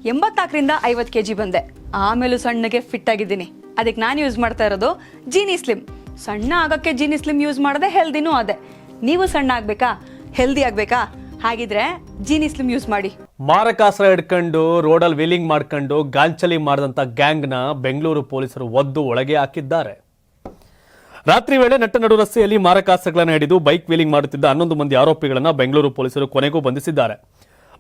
84ರಿಂದ 50 kg ಬಂದೆ. ಆಮೇಲೂ ಸಣ್ಣಗೆ fit ಆಗಿದ್ದೀನಿ. ಅದಕ್ಕೆ ನಾನು ಯೂಸ್ ಮಾಡ್ತಾ ಇರೋದು ಜೀನಿ ಸ್ಲಿಮ್. ಸಣ್ಣ ಆಗಕ್ಕೆ ಜೀನಿ ಸ್ಲಿಮ್ ಯೂಸ್ ಮಾಡದೆ ಹೆಲ್ದಿನೂ ಅದೇ. ನೀವು ಸಣ್ಣ ಆಗ್ಬೇಕಾ, ಹೆಲ್ದಿ ಆಗ್ಬೇಕಾ? ಹಾಗಿದ್ರೆ ಜೀನಿ ಸ್ಲಿಮ್ ಯೂಸ್ ಮಾಡಿ. ಮಾರಕಾಸ್ತ್ರ ಹಿಡ್ಕೊಂಡು ರೋಡಲ್ಲಿ ವೀಲಿಂಗ್ ಮಾಡ್ಕೊಂಡು ಗಾಂಚಲಿ ಮಾಡಿದಂತ ಗ್ಯಾಂಗ್ನ ಬೆಂಗಳೂರು ಪೊಲೀಸರು ಒದ್ದು ಒಳಗೆ ಹಾಕಿದ್ದಾರೆ. ರಾತ್ರಿ ವೇಳೆ ನಟ್ಟ ನಡು ರಸ್ತೆಯಲ್ಲಿ ಮಾರಕಾಸ್ತ್ರಗಳನ್ನು ಹಿಡಿದು ಬೈಕ್ ವೀಲಿಂಗ್ ಮಾಡುತ್ತಿದ್ದ 11 ಮಂದಿ ಆರೋಪಿಗಳನ್ನ ಬೆಂಗಳೂರು ಪೊಲೀಸರು ಕೊನೆಗೂ ಬಂಧಿಸಿದ್ದಾರೆ.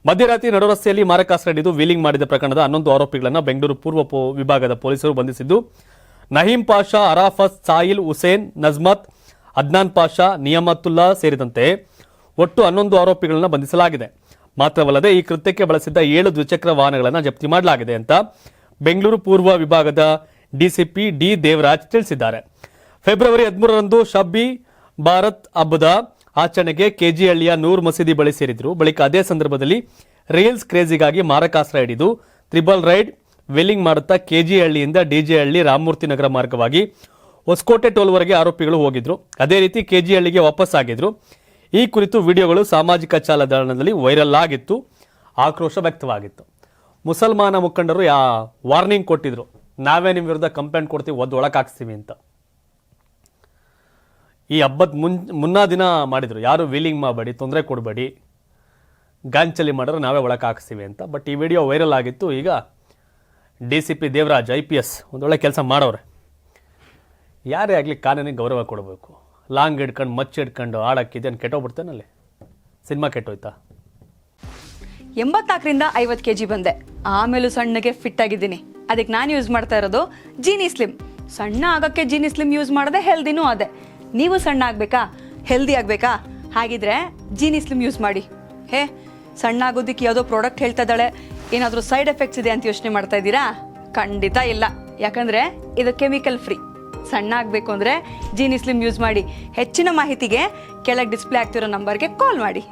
ಮಧ್ಯರಾತ್ರಿ ನಡು ರಸ್ತೆಯಲ್ಲಿ ಮಾರಕಾಸ್ತ್ರ ಹಿಡಿದು ವೀಲಿಂಗ್ ಮಾಡಿದ ಪ್ರಕರಣದ 11 ಆರೋಪಿಗಳನ್ನ ಬೆಂಗಳೂರು ಪೂರ್ವ ವಿಭಾಗದ ಪೊಲೀಸರು ಬಂಧಿಸಿದ್ದು, ನಹೀಂ ಪಾಷಾ, ಅರಾಫತ್, ಸಾಯಿಲ್, ಹುಸೇನ್, ನಜ್ಮತ್, ಅದ್ನಾನ್ ಪಾಷಾ, ನಿಯಮತುಲ್ಲಾ ಸೇರಿದಂತೆ ಒಟ್ಟು 11 ಆರೋಪಿಗಳನ್ನ ಬಂಧಿಸಲಾಗಿದೆ. ಮಾತ್ರವಲ್ಲದೆ ಈ ಕೃತ್ಯಕ್ಕೆ ಬಳಸಿದ್ದ 7 ದ್ವಿಚಕ್ರ ವಾಹನಗಳನ್ನು ಜಪ್ತಿ ಮಾಡಲಾಗಿದೆ ಅಂತ ಬೆಂಗಳೂರು ಪೂರ್ವ ವಿಭಾಗದ ಡಿಸಿಪಿ ಡಿ ದೇವರಾಜ್ ತಿಳಿಸಿದ್ದಾರೆ. ಫೆಬ್ರವರಿ 13ರಂದು ಶಬ್ಬಿ ಭಾರತ್ ಹಬ್ಬದ ಆಚರಣೆಗೆ ಕೆಜಿಹಳ್ಳಿಯ ನೂರ್ ಮಸೀದಿ ಬಳಿ ಸೇರಿದ್ರು. ಬಳಿಕ ಅದೇ ಸಂದರ್ಭದಲ್ಲಿ ರೀಲ್ಸ್ ಕ್ರೇಜಿಗಾಗಿ ಮಾರಕಾಸ್ತ್ರ ಹಿಡಿದು ತ್ರಿಬಲ್ ರೈಡ್ ವೆಲ್ಲಿಂಗ್ ಮಾಡುತ್ತಾ ಕೆಜಿಹಳ್ಳಿಯಿಂದ ಡಿಜೆಹಳ್ಳಿ ರಾಮಮೂರ್ತಿ ನಗರ ಮಾರ್ಗವಾಗಿ ಹೊಸಕೋಟೆ ಟೋಲ್ವರೆಗೆ ಆರೋಪಿಗಳು ಹೋಗಿದ್ರು. ಅದೇ ರೀತಿ ಕೆಜಿಹಳ್ಳಿಗೆ ವಾಪಸ್ ಆಗಿದ್ರು. ಈ ಕುರಿತು ವಿಡಿಯೋಗಳು ಸಾಮಾಜಿಕ ಜಾಲತಾಣದಲ್ಲಿ ವೈರಲ್ ಆಗಿತ್ತು. ಆಕ್ರೋಶ ವ್ಯಕ್ತವಾಗಿತ್ತು. ಮುಸಲ್ಮಾನ ಮುಖಂಡರು ವಾರ್ನಿಂಗ್ ಕೊಟ್ಟಿದ್ರು, ನಾವೇ ನಿಮ್ಮ ವಿರುದ್ಧ ಕಂಪ್ಲೇಂಟ್ ಕೊಡ್ತೀವಿ, ಒದ್ದು ಒಳಗೆ ಹಾಕ್ಸ್ತೀವಿ ಅಂತ. ಈ ಹಬ್ಬದ ಮುನ್ನಾ ದಿನ ಮಾಡಿದ್ರು, ಯಾರು ವೀಲಿಂಗ್ ಮಾಡಬೇಡಿ, ತೊಂದರೆ ಕೊಡಬೇಡಿ, ಗಾಂಚಲಿ ಮಾಡಿದ್ರೆ ನಾವೇ ಒಳಗೆ ಹಾಕ್ಸ್ತೀವಿ ಅಂತ. ಬಟ್ ಈ ವಿಡಿಯೋ ವೈರಲ್ ಆಗಿತ್ತು. ಈಗ ಡಿಸಿಪಿ ದೇವರಾಜ್ IPS ಒಂದೊಳ್ಳೆ ಕೆಲಸ ಮಾಡೋರೆ. ಯಾರೇ ಆಗಲಿ ಕಾನೂನಿಗೆ ಗೌರವ ಕೊಡಬೇಕು. ಲಾಂಗ್ ಹಿಡ್ಕೊಂಡು ಮಚ್ಚ ಹಿಡ್ಕೊಂಡು ಆಡಕ್ಕಿದೆ ಕೆಟ್ಟೋಗ್ಬಿಡ್ತೇನಲ್ಲಿ. ಸಿನಿಮಾ ಕೆಟ್ಟೋಯ್ತಾ? 84ರಿಂದ 50 kg ಬಂದೆ. ಆಮೇಲೂ ಸಣ್ಣಗೆ ಫಿಟ್ ಆಗಿದ್ದೀನಿ. ಅದಕ್ಕೆ ನಾನು ಯೂಸ್ ಮಾಡ್ತಾ ಇರೋದು ಜೀನಿ ಸ್ಲಿಮ್. ಸಣ್ಣ ಆಗಕ್ಕೆ ಜೀನಿ ಸ್ಲಿಮ್ ಯೂಸ್ ಮಾಡದೆ ಹೆಲ್ದಿನೂ ಅದೇ. ನೀವು ಸಣ್ಣ ಆಗ್ಬೇಕಾ, ಹೆಲ್ದಿ ಆಗ್ಬೇಕಾ? ಹಾಗಿದ್ರೆ ಜೀನಿ ಸ್ಲಿಮ್ ಯೂಸ್ ಮಾಡಿ. ಸಣ್ಣ ಆಗೋದಕ್ಕೆ ಯಾವುದೋ ಪ್ರಾಡಕ್ಟ್ ಹೇಳ್ತಾ ಇದ್ದಾಳೆ, ಏನಾದರೂ ಸೈಡ್ ಎಫೆಕ್ಟ್ಸ್ ಇದೆ ಅಂತ ಯೋಚನೆ ಮಾಡ್ತಾ ಇದ್ದೀರಾ? ಖಂಡಿತ ಇಲ್ಲ. ಯಾಕಂದ್ರೆ ಇದು ಕೆಮಿಕಲ್ ಫ್ರೀ. ಸಣ್ಣ ಆಗಬೇಕು ಅಂದರೆ ಜೀನಿ ಸ್ಲಿಮ್ ಯೂಸ್ ಮಾಡಿ. ಹೆಚ್ಚಿನ ಮಾಹಿತಿಗೆ ಕೆಳಗೆ ಡಿಸ್ಪ್ಲೇ ಆಗ್ತಿರೋ ನಂಬರ್ಗೆ ಕಾಲ್ ಮಾಡಿ.